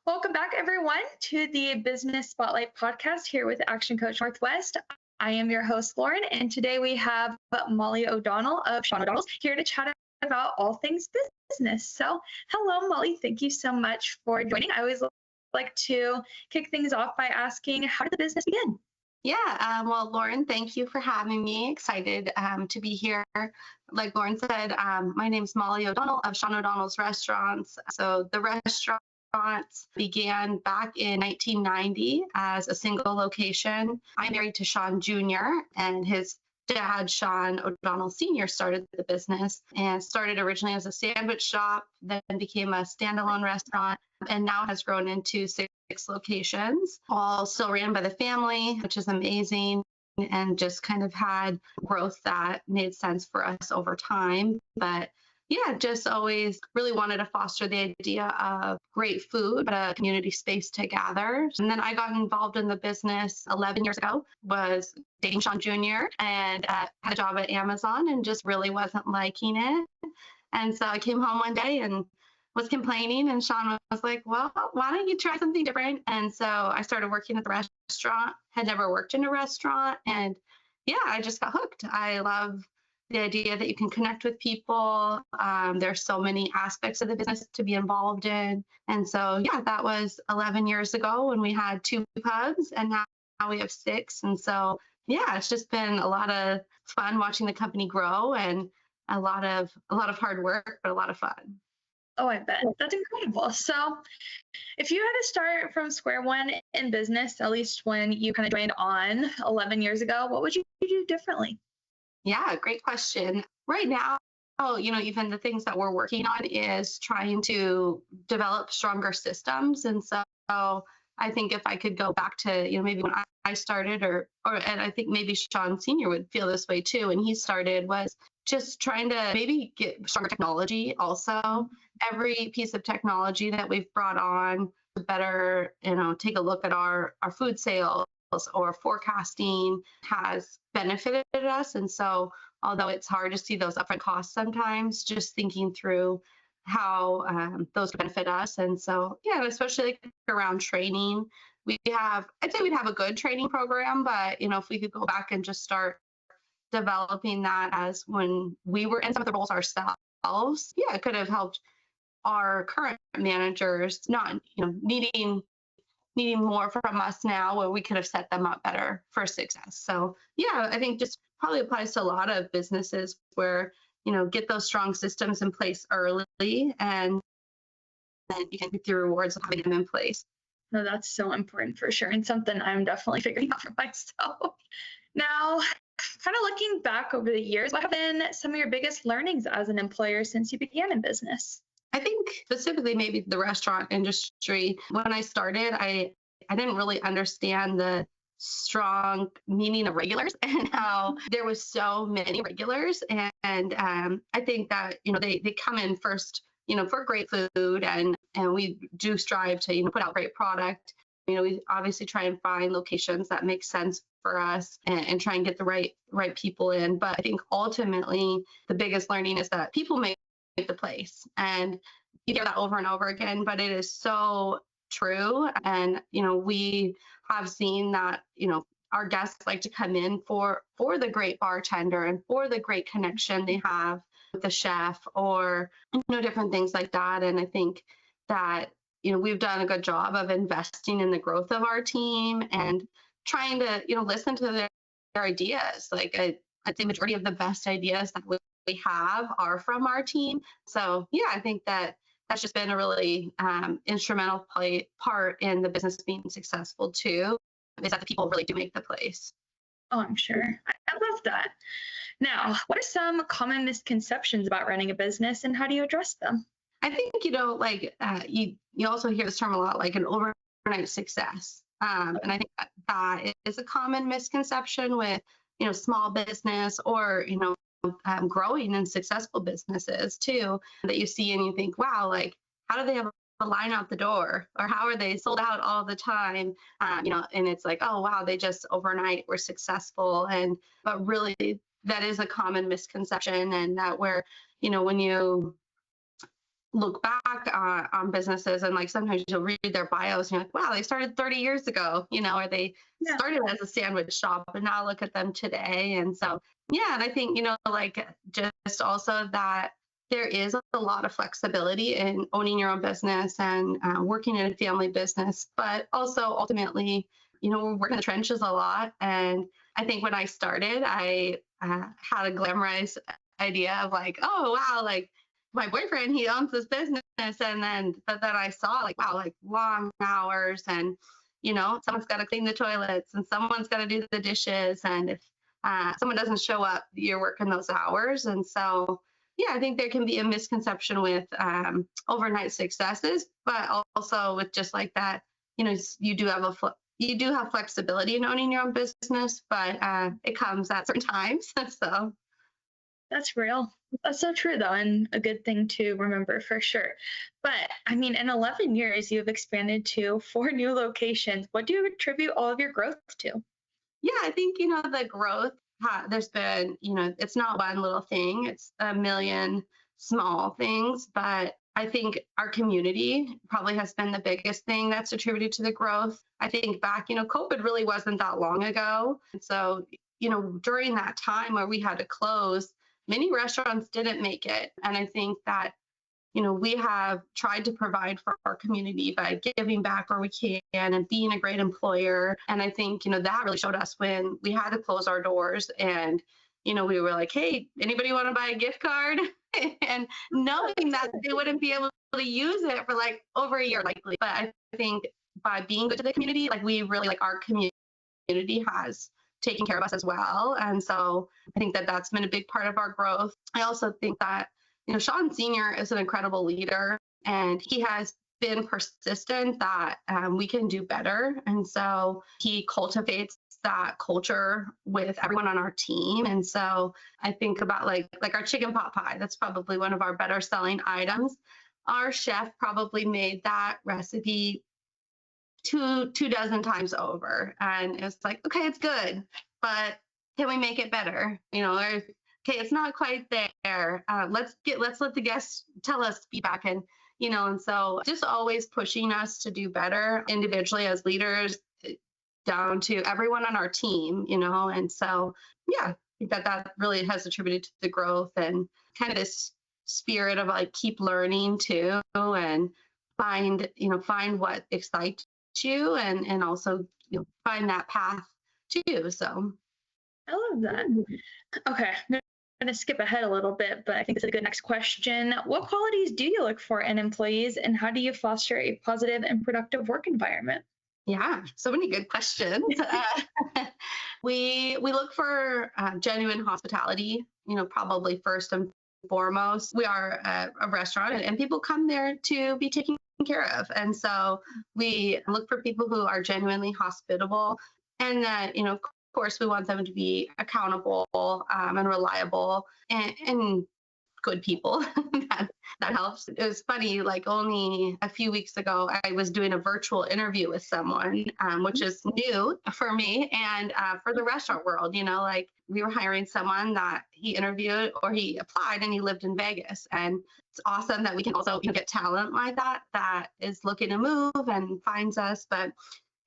Welcome back, everyone, to the Business Spotlight podcast here with Action Coach Northwest. I am your host, Lauren, and today we have Molly O'Donnell of Shawn O'Donnell's here to chat about all things business. So, hello, Molly. Thank you so much for joining. I always like to kick things off by asking, how did the business begin? Well, Lauren, thank you for having me. Excited to be here. Like Lauren said, my name's Molly O'Donnell of Shawn O'Donnell's Restaurants. So the restaurants began back in 1990 as a single location. I'm married to Shawn Jr., and his dad, Shawn O'Donnell Sr., started the business and started originally as a sandwich shop, then became a standalone restaurant, and now has grown into six locations, all still ran by the family, which is amazing, and just kind of had growth that made sense for us over time. But yeah, just always really wanted to foster the idea of great food, but a community space to gather. And then I got involved in the business 11 years ago, was dating Shawn Jr., and had a job at Amazon and just really wasn't liking it. And so I came home one day and was complaining, and Shawn was like, well, why don't you try something different? And so I started working at the restaurant, had never worked in a restaurant. And yeah, I just got hooked. I love the idea that you can connect with people. There's so many aspects of the business to be involved in. And so, yeah, that was 11 years ago when we had two pubs, and now we have six. And so, yeah, it's just been a lot of fun watching the company grow, and a lot of hard work, but a lot of fun. Oh, I bet. That's incredible. So, if you had to start from square one in business, at least when you kind of joined on 11 years ago, what would you do differently? Yeah, great question. Right now, even the things that we're working on is trying to develop stronger systems. And so I think if I could go back to, maybe when I started, and I think maybe Shawn Sr. would feel this way too, when he started, was just trying to maybe get stronger technology also. Every piece of technology that we've brought on to better, take a look at our food sales or forecasting has benefited us. And so although it's hard to see those upfront costs sometimes, just thinking through how those benefit us. And so, yeah, especially like around training, I'd say we'd have a good training program, but, if we could go back and just start developing that as when we were in some of the roles ourselves, yeah, it could have helped our current managers not, needing more from us now, where we could have set them up better for success. So yeah, I think just probably applies to a lot of businesses where, get those strong systems in place early, and then you can get the rewards of having them in place. No, that's so important for sure, and something I'm definitely figuring out for myself. Now, kind of looking back over the years, what have been some of your biggest learnings as an employer since you began in business? I think specifically maybe the restaurant industry. When I started, I didn't really understand the strong meaning of regulars and how there was so many regulars. And I think that, they come in first, for great food, and we do strive to, put out great product. We obviously try and find locations that make sense for us, and try and get the right people in. But I think ultimately the biggest learning is that people make the place, and you hear that over and over again, but it is so true. And we have seen that our guests like to come in for the great bartender and for the great connection they have with the chef, or different things like that. And I think that we've done a good job of investing in the growth of our team and trying to listen to their ideas. Like I'd say majority of the best ideas that we have are from our team. So yeah, I think that's just been a really instrumental part in the business being successful too, is that the people really do make the place. Oh, I'm sure. I love that. Now, what are some common misconceptions about running a business, and how do you address them? I think, you also hear this term a lot, like an overnight success. And I think that is a common misconception with, small business, or, growing and successful businesses too, that you see and you think, wow, like, how do they have a line out the door, or how are they sold out all the time? And it's like, oh, wow, they just overnight were successful. But really that is a common misconception, and that where, when you look back on businesses, and like sometimes you'll read their bios and you're like, wow, they started 30 years ago, or they Yeah. started as a sandwich shop, and now look at them today. And so, yeah, and I think, like just also that there is a lot of flexibility in owning your own business and working in a family business, but also ultimately, we work in the trenches a lot. And I think when I started, I had a glamorized idea of like, oh, wow, like my boyfriend, he owns this business. But then I saw like, wow, like long hours, and, someone's got to clean the toilets and someone's got to do the dishes. And if someone doesn't show up, you're working those hours. And so, yeah, I think there can be a misconception with overnight successes, but also with just like that, you do have flexibility in owning your own business, but it comes at certain times. So That's real. That's so true, though, and a good thing to remember for sure. But I mean, in 11 years, you've expanded to 4 new locations. What do you attribute all of your growth to? yeah, I think, the growth, there's been, it's not one little thing, it's a million small things. But I think our community probably has been the biggest thing that's attributed to the growth. I think back, COVID really wasn't that long ago. And so, during that time where we had to close, many restaurants didn't make it. And I think that, we have tried to provide for our community by giving back where we can and being a great employer. And I think, that really showed us when we had to close our doors, and, we were like, hey, anybody want to buy a gift card? And knowing that they wouldn't be able to use it for like over a year likely. But I think by being good to the community, like we really, like our community has taken care of us as well. And so I think that that's been a big part of our growth. I also think that, Shawn Sr. is an incredible leader, and he has been persistent that we can do better. And so he cultivates that culture with everyone on our team. And so I think about like our chicken pot pie. That's probably one of our better selling items. Our chef probably made that recipe two dozen times over, and it's like, okay, it's good, but can we make it better? Or okay, it's not quite there. Let's let the guests tell us feedback. And so just always pushing us to do better individually as leaders, down to everyone on our team. And so, yeah, I think that really has attributed to the growth and kind of this spirit of like keep learning too, and find what excites you, and also find that path too. So I love that. Okay, I'm going to skip ahead a little bit, but I think this is a good next question. What qualities do you look for in employees, and how do you foster a positive and productive work environment? yeah, so many good questions. We look for genuine hospitality, probably first and foremost. We are a restaurant, and people come there to be taken care of. And so we look for people who are genuinely hospitable, and that, of course, we want them to be accountable and reliable, and good people. that helps. It was funny, like only a few weeks ago, I was doing a virtual interview with someone, which is new for me and for the restaurant world. Like we were hiring someone that he interviewed, or he applied, and he lived in Vegas. And it's awesome that we can also get talent like that is looking to move and finds us. But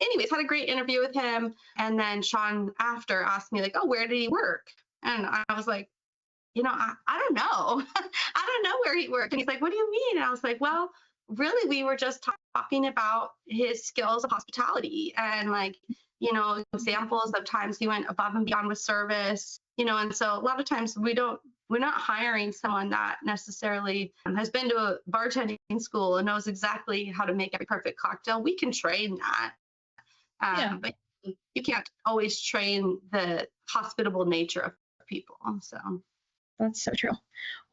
anyways, had a great interview with him. And then Shawn after asked me like, oh, where did he work? And I was like, I don't know. I don't know where he worked. And he's like, what do you mean? And I was like, well, really, we were just talking about his skills of hospitality and like, examples of times he went above and beyond with service, and so a lot of times we're not hiring someone that necessarily has been to a bartending school and knows exactly how to make every perfect cocktail. We can train that. But you can't always train the hospitable nature of people. So That's so true.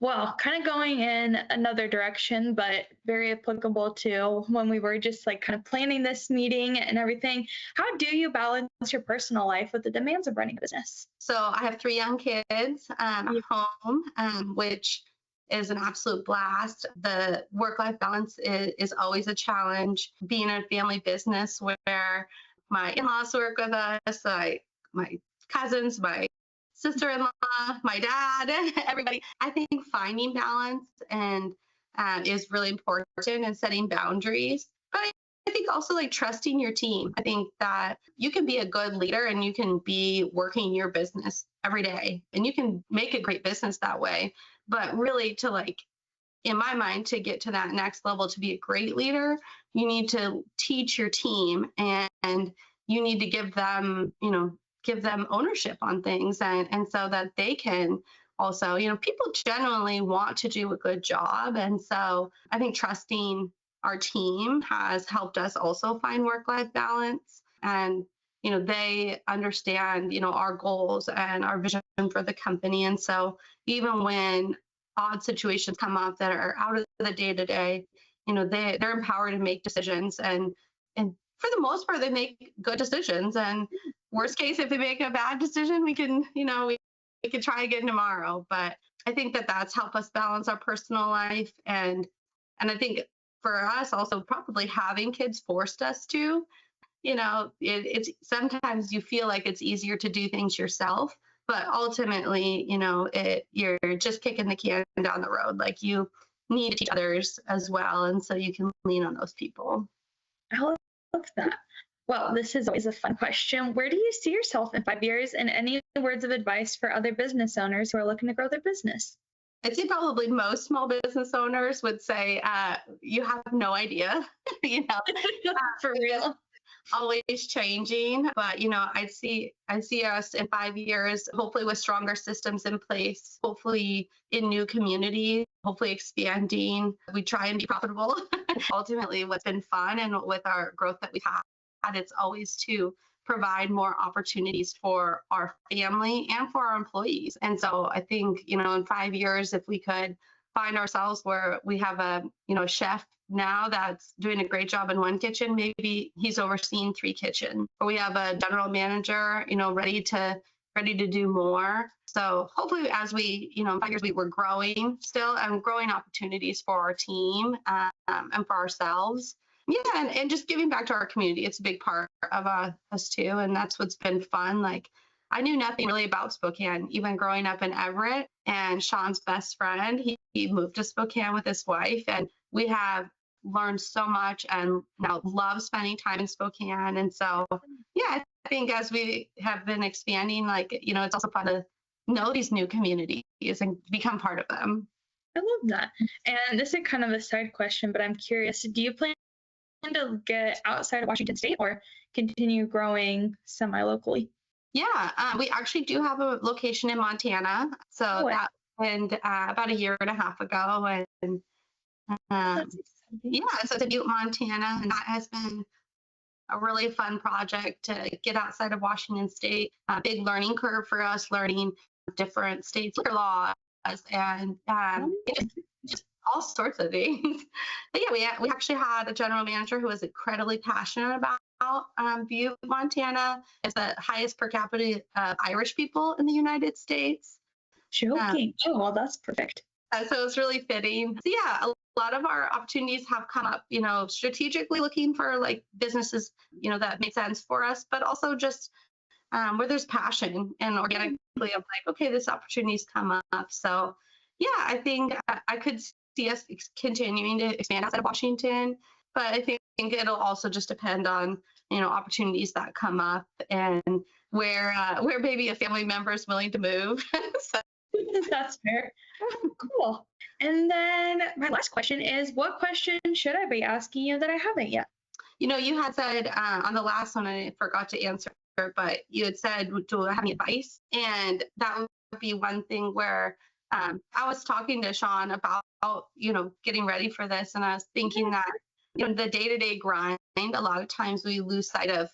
Well, kind of going in another direction, but very applicable to when we were just like kind of planning this meeting and everything. How do you balance your personal life with the demands of running a business? So I have 3 young kids at home, which is an absolute blast. The work-life balance is always a challenge. Being a family business where my in-laws work with us, my cousins, my sister-in-law, my dad, everybody. I think finding balance and is really important, and setting boundaries. But I think also like trusting your team. I think that you can be a good leader and you can be working your business every day and you can make a great business that way. But really, to like, in my mind, to get to that next level, to be a great leader, you need to teach your team, and you need to give them, give them ownership on things, and so that they can also, people genuinely want to do a good job. And so I think trusting our team has helped us also find work-life balance. And they understand, our goals and our vision for the company. And so even when odd situations come up that are out of the day to day, they're empowered to make decisions, and for the most part they make good decisions. And worst case, if they make a bad decision, we can, we can try again tomorrow. But I think that that's helped us balance our personal life, and I think for us also probably having kids forced us to, it's sometimes you feel like it's easier to do things yourself, but ultimately, you're just kicking the can down the road. Like, you need to teach others as well, and so you can lean on those people. I love that. Well, this is always a fun question. Where do you see yourself in 5 years, and any words of advice for other business owners who are looking to grow their business? I'd say probably most small business owners would say, you have no idea, For real. always changing. But, I see us in 5 years, hopefully with stronger systems in place, hopefully in new communities, hopefully expanding. We try and be profitable. Ultimately, what's been fun and with our growth that we've had, it's always to provide more opportunities for our family and for our employees. And so I think, in 5 years, if we could find ourselves where we have a chef now that's doing a great job in one kitchen, maybe he's overseeing 3 kitchens, or we have a general manager, ready to do more. So hopefully, as we, in 5 years, we're growing still, and growing opportunities for our team, and for ourselves. Yeah, and just giving back to our community. It's a big part of us too, and that's what's been fun. Like, I knew nothing really about Spokane, even growing up in Everett. And Shawn's best friend, he moved to Spokane with his wife, and we have learned so much and now love spending time in Spokane. And so, yeah, I think as we have been expanding, like, it's also fun to know these new communities and become part of them. I love that. And this is kind of a side question, but I'm curious, do you plan to get outside of Washington State or continue growing semi-locally? Yeah, we actually do have a location in Montana. So that happened about a year and a half ago. And yeah, so it's Butte, Montana, and that has been a really fun project to get outside of Washington State. A big learning curve for us, learning different states' liquor laws, and just all sorts of things. But yeah, we actually had a general manager who was incredibly passionate about Butte, Montana. It's the highest per capita Irish people in the United States. Joking. Oh, well, that's perfect. So it's really fitting. So yeah, a lot of our opportunities have come up, strategically looking for like businesses, that make sense for us, but also just where there's passion and organically of like, okay, this opportunity's come up. So yeah, I think I could see us continuing to expand outside of Washington, but I think it'll also just depend on, opportunities that come up and where maybe a family member is willing to move. So. That's fair. Cool. And then my last question is, what question should I be asking you that I haven't yet? You had said on the last one, I forgot to answer, but you had said, do I have any advice? And that would be one thing where I was talking to Shawn about, getting ready for this. And I was thinking that, the day-to-day grind, a lot of times we lose sight of,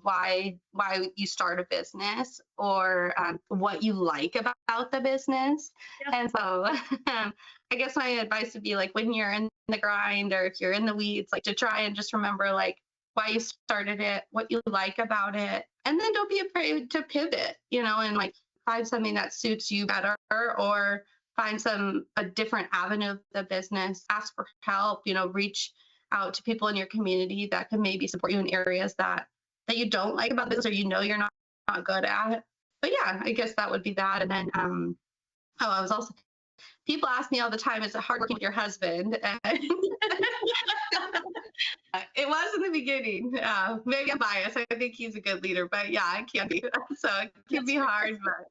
why you start a business, or what you like about the business. Yeah. And so I guess my advice would be like, when you're in the grind or if you're in the weeds, like to try and just remember like why you started it, what you like about it. And then don't be afraid to pivot, and like find something that suits you better, or find a different avenue of the business, ask for help, reach out to people in your community that can maybe support you in areas that you don't like about business, or you're not good at. But yeah, I guess that would be that. And then I was also People ask me all the time, is it hard working with your husband? And it was in the beginning. Maybe I'm biased. I think he's a good leader, but yeah, it can be. So it can be hard, but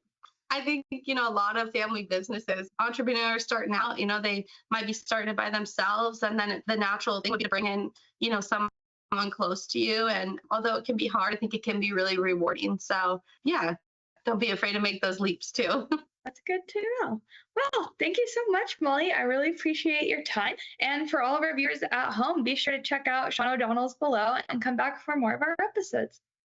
I think, a lot of family businesses, entrepreneurs starting out, they might be started by themselves. And then the natural thing would be to bring in, someone close to you. And although it can be hard, I think it can be really rewarding. So yeah, don't be afraid to make those leaps too. That's good to know. Well, thank you so much, Molly. I really appreciate your time. And for all of our viewers at home, be sure to check out Shawn O'Donnell's below and come back for more of our episodes.